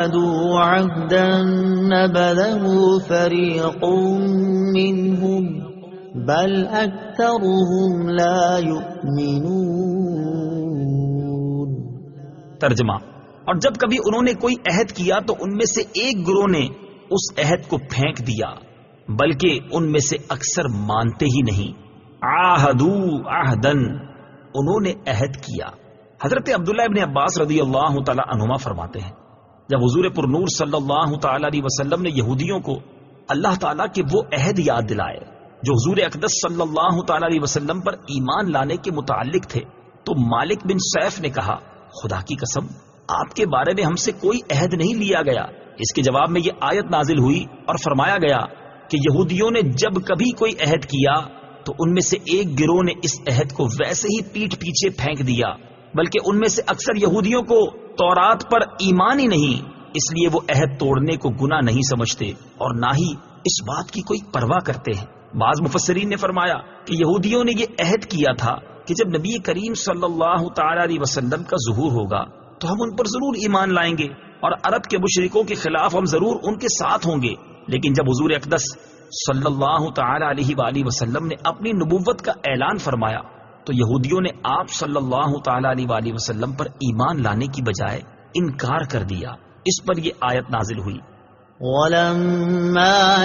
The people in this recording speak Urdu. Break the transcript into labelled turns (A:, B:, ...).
A: عَهْدًا نَبَذَهُ فَرِيقٌ مِّنْهُمْ بَلْ أَكْثَرُهُمْ لَا يُؤْمِنُونَ۔
B: ترجمہ: اور جب کبھی انہوں نے کوئی عہد کیا تو ان میں سے ایک گروہ نے اس عہد کو پھینک دیا، بلکہ ان میں سے اکثر مانتے ہی نہیں۔ عَاهَدُوا عَهْدًا، انہوں نے عہد کیا۔ حضرت عبداللہ ابن عباس رضی اللہ تعالی عنہما فرماتے ہیں، جب حضور پر نور صلی اللہ تعالی علیہ وسلم نے یہودیوں کو اللہ تعالیٰ کے وہ عہد یاد دلائے جو حضور اقدس صلی اللہ تعالی علیہ وسلم پر ایمان لانے کے متعلق تھے، تو مالک بن سیف نے کہا، خدا کی قسم، آپ کے بارے میں ہم سے کوئی عہد نہیں لیا گیا۔ اس کے جواب میں یہ آیت نازل ہوئی اور فرمایا گیا کہ یہودیوں نے جب کبھی کوئی عہد کیا تو ان میں سے ایک گروہ نے اس عہد کو ویسے ہی پیٹھ پیچھے پھینک دیا، بلکہ ان میں سے اکثر یہودیوں کو تورات پر ایمان ہی نہیں، اس لیے وہ عہد توڑنے کو گناہ نہیں سمجھتے اور نہ ہی اس بات کی کوئی پرواہ کرتے ہیں۔ بعض مفسرین نے فرمایا کہ یہودیوں نے یہ عہد کیا تھا کہ جب نبی کریم صلی اللہ تعالی علیہ وسلم کا ظہور ہوگا تو ہم ان پر ضرور ایمان لائیں گے اور عرب کے مشرکوں کے خلاف ہم ضرور ان کے ساتھ ہوں گے۔ لیکن جب حضور اقدس صلی اللہ تعالی علیہ وآلہ وسلم نے اپنی نبوت کا اعلان فرمایا تو یہودیوں نے آپ صلی اللہ تعالی علیہ وآلہ وسلم پر ایمان لانے کی بجائے انکار کر دیا۔ اس پر یہ آیت نازل ہوئی۔
A: وَلَمَّا